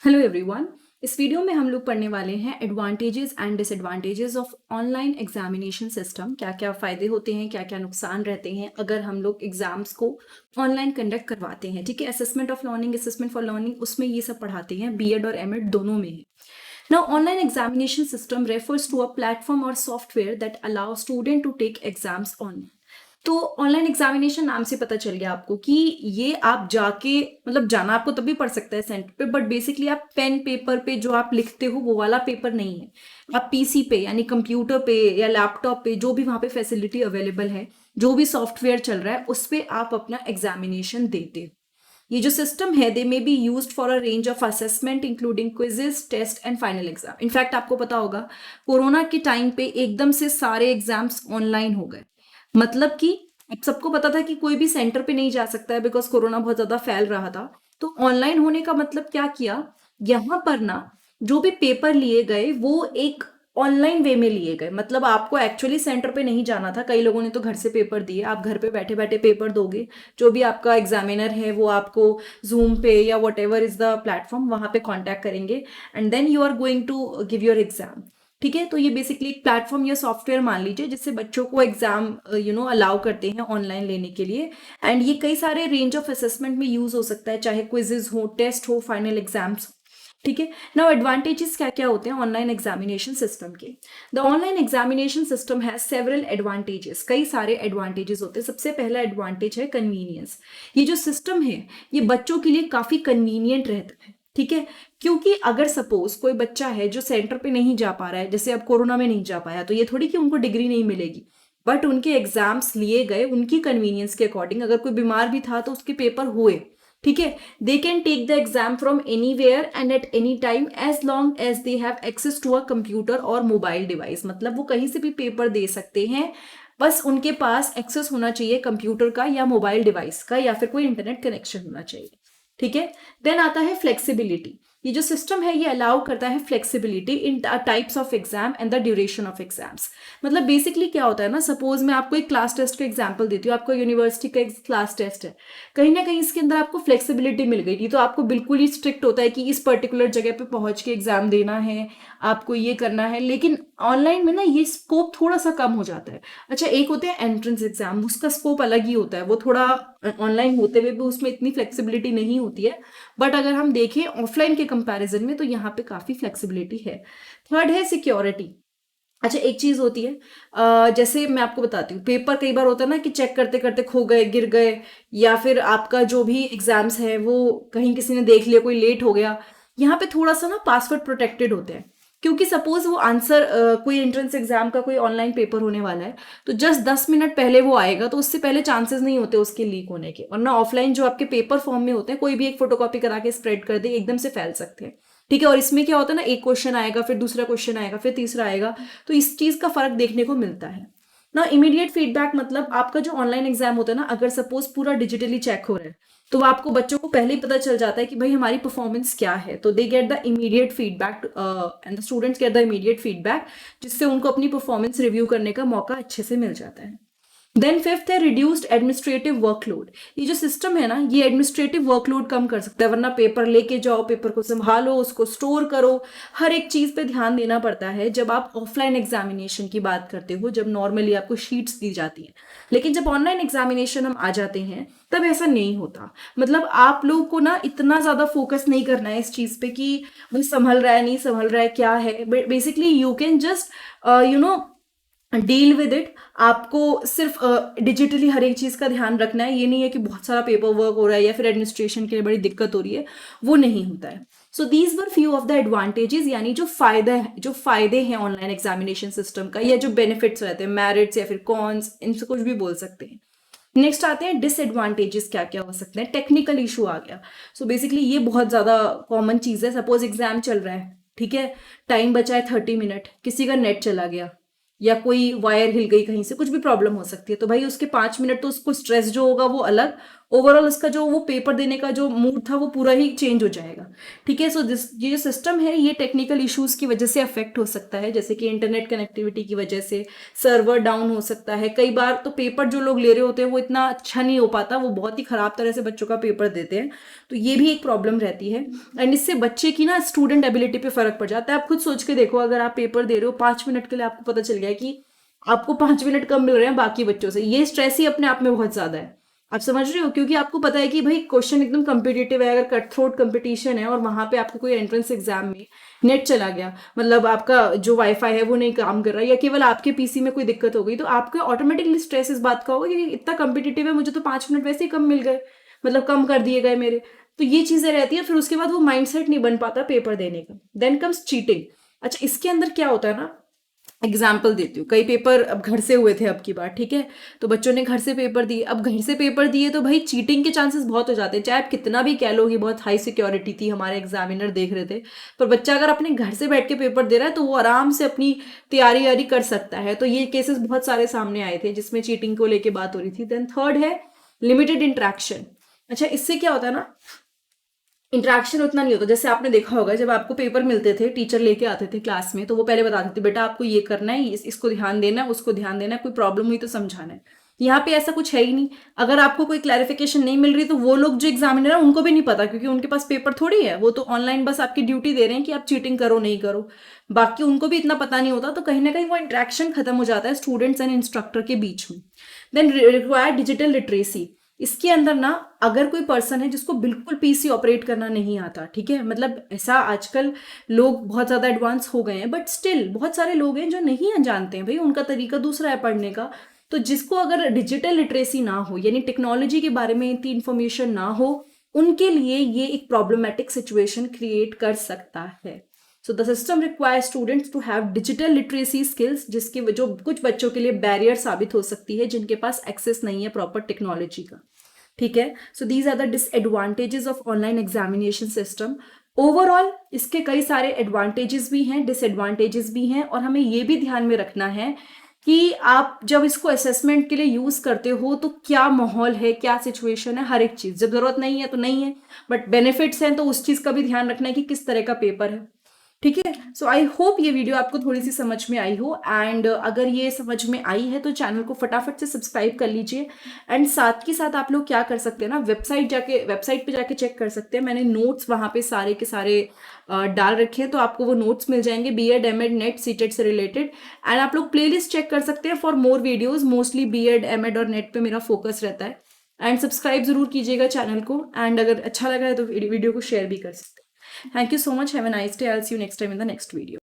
Hello everyone. इस video में हम लोग पढ़ने वाले हैं advantages and disadvantages of online examination system. क्या क्या फ़ायदे होते हैं, क्या क्या नुकसान रहते हैं अगर हम लोग एग्जाम्स को ऑनलाइन कंडक्ट करवाते हैं। ठीक है, assessment of learning, assessment for learning, उसमें ये सब पढ़ाते हैं। बीएड और एमएड दोनों में है। Now, online examination system refers to a platform or software that allows student to take exams online. तो ऑनलाइन एग्जामिनेशन नाम से पता चल गया आपको कि ये आप जाके मतलब जाना आपको तभी पड़ सकता है सेंटर पे, बट बेसिकली आप पेन पेपर पे जो आप लिखते हो वो वाला पेपर नहीं है। आप पीसी पे यानी कंप्यूटर पे या लैपटॉप पे जो भी वहां पे फैसिलिटी अवेलेबल है, जो भी सॉफ्टवेयर चल रहा है उस पर आप अपना एग्जामिनेशन देते हो। ये जो सिस्टम है they may be used for a range of assessment including quizzes, test and final exam. In fact आपको पता होगा कोरोना के टाइम पे एकदम से सारे एग्जाम्स ऑनलाइन हो गए। मतलब कि अब सबको पता था कि कोई भी सेंटर पे नहीं जा सकता है बिकॉज कोरोना बहुत ज्यादा फैल रहा था। तो ऑनलाइन होने का मतलब क्या किया, यहाँ पर ना जो भी पेपर लिए गए वो एक ऑनलाइन वे में लिए गए। मतलब आपको एक्चुअली सेंटर पे नहीं जाना था। कई लोगों ने तो घर से पेपर दिए, आप घर पे बैठे बैठे पेपर दोगे। जो भी आपका एग्जामिनर है वो आपको जूम पे या whatever is the platform वहां पे कॉन्टैक्ट करेंगे and then you are going to give your exam. ठीक है, तो ये बेसिकली एक प्लेटफॉर्म या सॉफ्टवेयर मान लीजिए जिससे बच्चों को एग्जाम अलाउ करते हैं ऑनलाइन लेने के लिए। एंड ये कई सारे रेंज ऑफ असेसमेंट में यूज हो सकता है, चाहे क्विजेज हो, टेस्ट हो, फाइनल एग्जाम्स। ठीक है, नाउ एडवांटेजेस क्या क्या होते हैं ऑनलाइन एग्जामिनेशन सिस्टम के। The online examination system has several advantages. कई सारे एडवांटेजेस होते हैं। सबसे पहला एडवांटेज है कन्वीनियंस। ये जो सिस्टम है ये बच्चों के लिए काफी कन्वीनियंट रहता है। ठीक है, क्योंकि अगर सपोज कोई बच्चा है जो सेंटर पे नहीं जा पा रहा है, जैसे अब कोरोना में नहीं जा पाया, तो ये थोड़ी कि उनको डिग्री नहीं मिलेगी, बट उनके एग्जाम्स लिए गए उनकी कन्वीनियंस के अकॉर्डिंग। अगर कोई बीमार भी था तो उसके पेपर हुए। ठीक है, they can take the exam from anywhere and at any time as long as they have access to a computer और मोबाइल डिवाइस। मतलब वो कहीं से भी पेपर दे सकते हैं, बस उनके पास एक्सेस होना चाहिए कंप्यूटर का या मोबाइल डिवाइस का, या फिर कोई इंटरनेट कनेक्शन होना चाहिए। ठीक है, देन आता है फ्लेक्सिबिलिटी। ये जो सिस्टम है ये अलाउ करता है flexibility in types of exam and the duration of exams. मतलब बेसिकली क्या होता है ना, सपोज मैं आपको एक क्लास टेस्ट का एग्जांपल देती हूँ। आपका यूनिवर्सिटी का एक क्लास टेस्ट है, कहीं ना कहीं इसके अंदर आपको फ्लेक्सिबिलिटी मिल गई थी, तो आपको बिल्कुल ही स्ट्रिक्ट होता है कि इस पर्टिकुलर जगह पे पहुंच के एग्जाम देना है, आपको ये करना है। लेकिन ऑनलाइन में ना ये स्कोप थोड़ा सा कम हो जाता है। अच्छा, एक होते हैं एंट्रेंस एग्जाम, उसका स्कोप अलग ही होता है, वो थोड़ा ऑनलाइन होते हुए भी उसमें इतनी फ्लेक्सिबिलिटी नहीं होती है। बट अगर हम देखें ऑफलाइन के कंपैरिजन में तो यहाँ पे काफी फ्लेक्सिबिलिटी है। थर्ड है सिक्योरिटी। अच्छा, एक चीज होती है जैसे मैं आपको बताती हूँ, पेपर कई बार होता है ना कि चेक करते करते खो गए, गिर गए, या फिर आपका जो भी एग्जाम्स है वो कहीं किसी ने देख लिया, कोई लेट हो गया। यहाँ पे थोड़ा सा ना पासवर्ड प्रोटेक्टेड होते हैं, क्योंकि सपोज वो आंसर कोई एंट्रेंस एग्जाम का कोई ऑनलाइन पेपर होने वाला है तो जस्ट 10 मिनट पहले वो आएगा, तो उससे पहले चांसेस नहीं होते उसके लीक होने के। वरना ऑफलाइन जो आपके पेपर फॉर्म में होते हैं, कोई भी एक फोटोकॉपी करा के स्प्रेड कर दे, एकदम से फैल सकते हैं। ठीक है, और इसमें क्या होता है ना, एक क्वेश्चन आएगा, फिर दूसरा क्वेश्चन आएगा, फिर तीसरा आएगा, तो इस चीज का फर्क देखने को मिलता है ना। इमीडिएट फीडबैक मतलब आपका जो ऑनलाइन एग्जाम होता है ना, अगर सपोज पूरा डिजिटली चेक हो रहा है तो आपको बच्चों को पहले ही पता चल जाता है कि भाई हमारी परफॉर्मेंस क्या है, तो they get the immediate feedback and the students get the immediate feedback, जिससे उनको अपनी परफॉर्मेंस रिव्यू करने का मौका अच्छे से मिल जाता है। देन फिफ्थ है रिड्यूस्ड एडमिनिस्ट्रेटिव वर्कलोड। ये जो सिस्टम है ना ये एडमिनिस्ट्रेटिव वर्कलोड कम कर सकता है, वरना पेपर लेके जाओ, पेपर को संभालो, उसको स्टोर करो, हर एक चीज पे ध्यान देना पड़ता है जब आप ऑफलाइन एग्जामिनेशन की बात करते हो, जब नॉर्मली आपको शीट्स दी जाती है। लेकिन जब ऑनलाइन एग्जामिनेशन हम आ जाते हैं तब ऐसा नहीं होता। मतलब आप लोग को ना इतना ज्यादा फोकस नहीं करना है इस चीज पे कि वो संभल रहा है नहीं संभल रहा है क्या है। Basically you can just deal with it. आपको सिर्फ डिजिटली हर एक चीज का ध्यान रखना है। ये नहीं है कि बहुत सारा पेपर वर्क हो रहा है या फिर एडमिनिस्ट्रेशन के लिए बड़ी दिक्कत हो रही है, वो नहीं होता है। So these were few of the advantages, यानी जो फायदे हैं ऑनलाइन एग्जामिनेशन सिस्टम का, या जो बेनिफिट्स रहते हैं, मेरिट्स या फिर कॉन्स, इनसे कुछ भी बोल सकते हैं। नेक्स्ट आते हैं डिसएडवांटेजेस, क्या क्या हो सकते हैं। टेक्निकल इशू आ गया। सो बेसिकली ये बहुत ज्यादा कॉमन चीज है। सपोज एग्जाम चल रहा है, ठीक है, टाइम बचा है 30 मिनट, किसी का नेट चला गया या कोई वायर हिल गई, कहीं से कुछ भी प्रॉब्लम हो सकती है, तो भाई उसके 5 मिनट तो उसको स्ट्रेस जो होगा वो अलग, ओवरऑल उसका जो वो पेपर देने का जो मूड था वो पूरा ही चेंज हो जाएगा। ठीक है, सो दिस ये जो सिस्टम है ये टेक्निकल इश्यूज की वजह से अफेक्ट हो सकता है, जैसे कि इंटरनेट कनेक्टिविटी की वजह से सर्वर डाउन हो सकता है। कई बार तो पेपर जो लोग ले रहे होते हैं वो इतना अच्छा नहीं हो पाता, वो बहुत ही खराब तरह से बच्चों का पेपर देते हैं, तो ये भी एक प्रॉब्लम रहती है। एंड इससे बच्चे की ना स्टूडेंट एबिलिटी पे फर्क पड़ जाता है। आप खुद सोच के देखो, अगर आप पेपर दे रहे हो 5 मिनट के लिए, आपको पता चल गया कि आपको 5 मिनट कम मिल रहे हैं बाकी बच्चों से, ये स्ट्रेस ही अपने आप में बहुत ज्यादा है। आप समझ रहे हो, क्योंकि आपको पता है कि भाई क्वेश्चन एकदम कम्पिटिटिव है, अगर कट थ्रोट कंपटीशन है और वहां पे आपको कोई एंट्रेंस एग्जाम में नेट चला गया, मतलब आपका जो वाईफाई है वो नहीं काम कर रहा है, या केवल आपके पीसी में कोई दिक्कत हो गई, तो आपको ऑटोमेटिकली स्ट्रेस इस बात का होगा कि इतना कम्पिटिटिव है, मुझे तो 5 मिनट वैसे ही कम मिल गए, मतलब कम कर दिए गए मेरे। तो ये चीजें रहती है, फिर उसके बाद वो माइंडसेट नहीं बन पाता पेपर देने का। Then comes cheating. अच्छा, इसके अंदर क्या होता है ना, एग्जाम्पल देती हूँ, कई पेपर अब घर से हुए थे अब की बार, ठीक है, तो बच्चों ने घर से पेपर दिए, अब घर से पेपर दिए तो भाई चीटिंग के चांसेस बहुत हो जाते हैं, चाहे आप कितना भी कह लो कि बहुत हाई सिक्योरिटी थी, हमारे एग्जामिनर देख रहे थे, पर बच्चा अगर अपने घर से बैठ के पेपर दे रहा है तो वो आराम से अपनी तैयारी वारी कर सकता है। तो ये केसेस बहुत सारे सामने आए थे जिसमें चीटिंग को लेके बात हो रही थी। देन थर्ड है लिमिटेड इंट्रैक्शन। अच्छा, इससे क्या होता है ना, इंटरेक्शन उतना नहीं होता। जैसे आपने देखा होगा, जब आपको पेपर मिलते थे, टीचर लेके आते थे क्लास में, तो वो पहले बताते थे बेटा आपको ये करना है, इसको ध्यान देना है, उसको ध्यान देना है, कोई प्रॉब्लम हुई तो समझाना है। यहाँ पे ऐसा कुछ है ही नहीं। अगर आपको कोई क्लैरिफिकेशन नहीं मिल रही तो वो लोग जो एग्जामिनर है उनको भी नहीं पता, क्योंकि उनके पास पेपर थोड़ी है, वो तो ऑनलाइन बस आपकी ड्यूटी दे रहे हैं कि आप चीटिंग करो नहीं करो, बाकी उनको भी इतना पता नहीं होता। तो कहीं ना कहीं वो इंटरेक्शन खत्म हो जाता है स्टूडेंट्स एंड इंस्ट्रक्टर के बीच में। Then require digital literacy. इसके अंदर ना, अगर कोई पर्सन है जिसको बिल्कुल पीसी ऑपरेट करना नहीं आता, ठीक है, मतलब ऐसा आजकल लोग बहुत ज्यादा एडवांस हो गए हैं, बट स्टिल बहुत सारे लोग हैं जो नहीं जानते हैं भाई, उनका तरीका दूसरा है पढ़ने का। तो जिसको अगर डिजिटल लिटरेसी ना हो, यानी टेक्नोलॉजी के बारे में इतनी इंफॉर्मेशन ना हो, उनके लिए ये एक प्रॉब्लमेटिक सिचुएशन क्रिएट कर सकता है। So the system require students to have digital literacy skills, जिसके जो कुछ बच्चों के लिए बैरियर साबित हो सकती है, जिनके पास एक्सेस नहीं है प्रॉपर टेक्नोलॉजी का। ठीक है, so these are the disadvantages of online examination system. Overall इसके कई सारे एडवांटेजेस भी हैं, डिसएडवांटेजेस भी हैं, और हमें ये भी ध्यान में रखना है कि आप जब इसको असेसमेंट के लिए यूज करते हो तो क्या माहौल है, क्या सिचुएशन है, हर एक चीज, जब जरूरत नहीं है तो नहीं है, बट बेनिफिट्स हैं तो उस चीज का भी ध्यान रखना है कि किस तरह का पेपर है। ठीक है, सो आई होप ये वीडियो आपको थोड़ी सी समझ में आई हो, एंड अगर ये समझ में आई है तो चैनल को फटाफट से सब्सक्राइब कर लीजिए। एंड साथ के साथ आप लोग क्या कर सकते हैं ना, वेबसाइट पे जाके चेक कर सकते हैं, मैंने नोट्स वहाँ पे सारे के सारे डाल रखे हैं, तो आपको वो नोट्स मिल जाएंगे बीएड एमएड नेट सीटेट से रिलेटेड। एंड आप लोग प्लेलिस्ट चेक कर सकते हैं for more videos, mostly BEd MEd और नेट पे मेरा फोकस रहता है। एंड सब्सक्राइब जरूर कीजिएगा चैनल को, एंड अगर अच्छा लगा है तो वीडियो को शेयर भी कर सकते हैं। Thank you so much. Have a nice day. I'll see you next time in the next video.